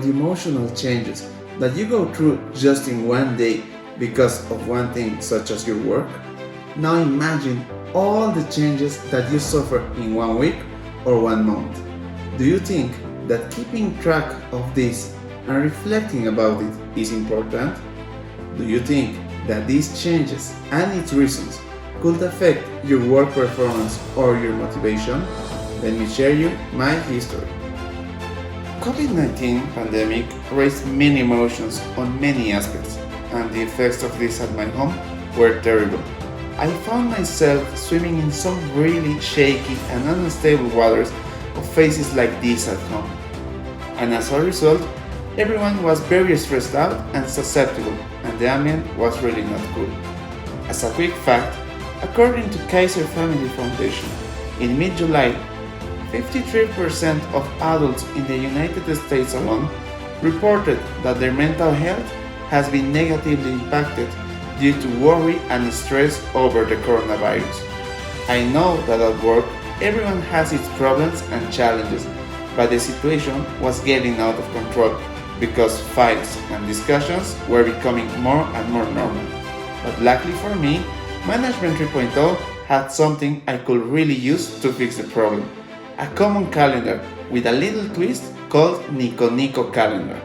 about the emotional changes that you go through just in one day because of one thing such as your work? Now imagine all the changes that you suffer in 1 week or 1 month. Do you think that keeping track of this and reflecting about it is important? Do you think that these changes and its reasons could affect your work performance or your motivation? Let me share you my history. COVID-19 pandemic raised many emotions on many aspects, and the effects of this at my home were terrible. I found myself swimming in some really shaky and unstable waters of phases like this at home. And as a result, everyone was very stressed out and susceptible, and the ambient was really not cool. As a quick fact, according to Kaiser Family Foundation, in mid-July, 53% of adults in the United States alone reported that their mental health has been negatively impacted due to worry and stress over the coronavirus. I know that at work, everyone has its problems and challenges, but the situation was getting out of control because fights and discussions were becoming more and more normal. But luckily for me, Management 3.0 had something I could really use to fix the problem. A common calendar with a little twist called Niko-Niko calendar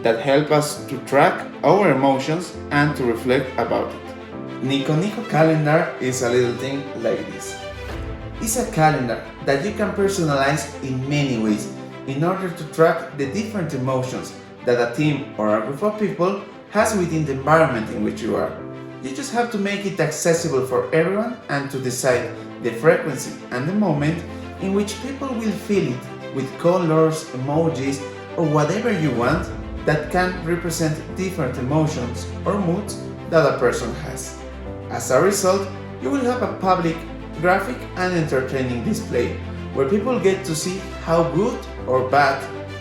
that help us to track our emotions and to reflect about it. Niko-Niko calendar is a little thing like this. It's a calendar that you can personalize in many ways in order to track the different emotions that a team or a group of people has within the environment in which you are. You just have to make it accessible for everyone and to decide the frequency and the moment in which people will feel it with colors, emojis, or whatever you want that can represent different emotions or moods that a person has. As a result, you will have a public, graphic, and entertaining display where people get to see how good or bad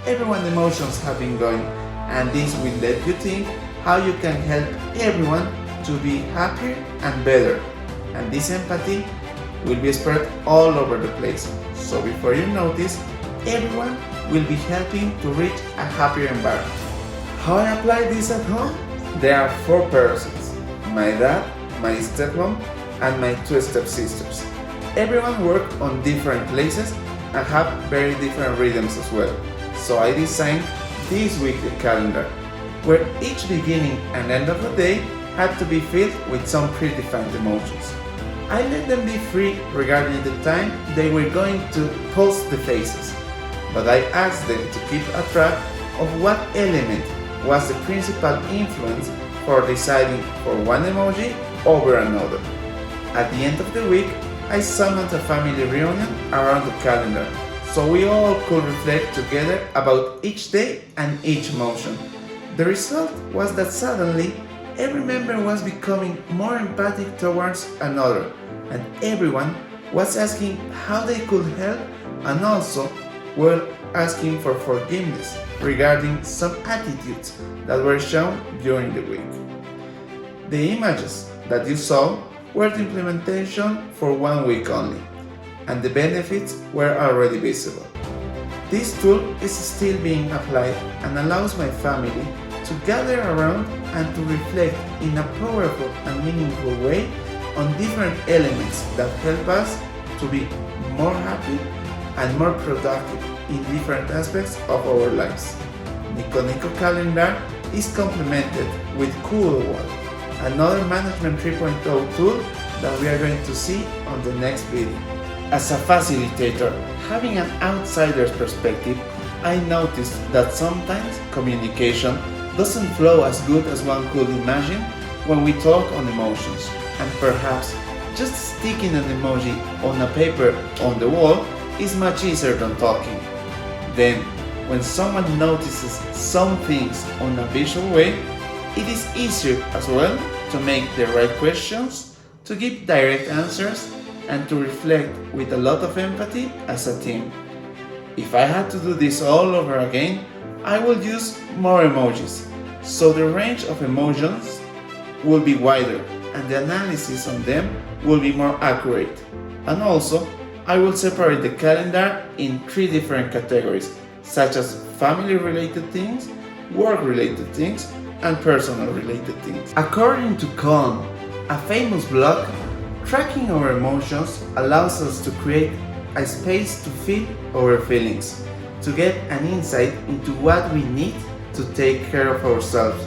everyone's emotions have been going, and this will let you think how you can help everyone to be happier and better. And this empathy will be spread all over the place. So before you notice, everyone will be helping to reach a happier environment. How I apply this at home? There are 4 persons: my dad, my stepmom, and my 2 stepsisters. Everyone work on different places and have very different rhythms as well. So I designed this weekly calendar, where each beginning and end of the day had to be filled with some predefined emotions. I let them be free regarding the time they were going to post the faces, but I asked them to keep a track of what element was the principal influence for deciding for one emoji over another. At the end of the week, I summoned a family reunion around the calendar, so we all could reflect together about each day and each emotion. The result was that suddenly every member was becoming more empathic towards another, and everyone was asking how they could help, and also were asking for forgiveness regarding some attitudes that were shown during the week. The images that you saw were the implementation for 1 week only, and the benefits were already visible. This tool is still being applied and allows my family to gather around and to reflect in a powerful and meaningful way on different elements that help us to be more happy and more productive in different aspects of our lives. Niko-Niko calendar is complemented with Cool Wall, another Management 3.0 tool that we are going to see on the next video. As a facilitator, having an outsider's perspective, I noticed that sometimes communication doesn't flow as good as one could imagine when we talk on emotions, and perhaps just sticking an emoji on a paper on the wall is much easier than talking. Then, when someone notices some things on a visual way, it is easier as well to make the right questions, to give direct answers, and to reflect with a lot of empathy as a team. If I had to do this all over again, I would use more emojis, so the range of emotions will be wider and the analysis on them will be more accurate. And also, I will separate the calendar in 3 different categories, such as family-related things, work-related things and personal-related things. According to Calm, a famous blog, tracking our emotions allows us to create a space to feel our feelings, to get an insight into what we need to take care of ourselves,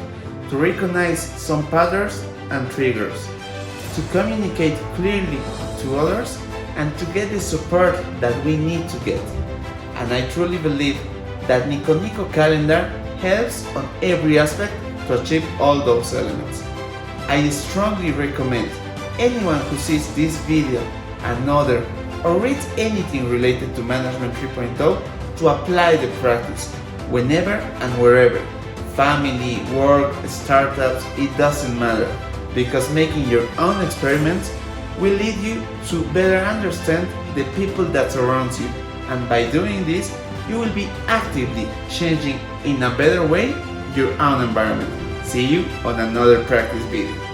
to recognize some patterns and triggers, to communicate clearly to others, and to get the support that we need to get. And I truly believe that NikoNiko calendar helps on every aspect to achieve all those elements. I strongly recommend anyone who sees this video, another, or reads anything related to Management 3.0 to apply the practice whenever and wherever. Family, work, startups, it doesn't matter, because making your own experiments will lead you to better understand the people that surround you, and by doing this, you will be actively changing in a better way your own environment. See you on another practice video.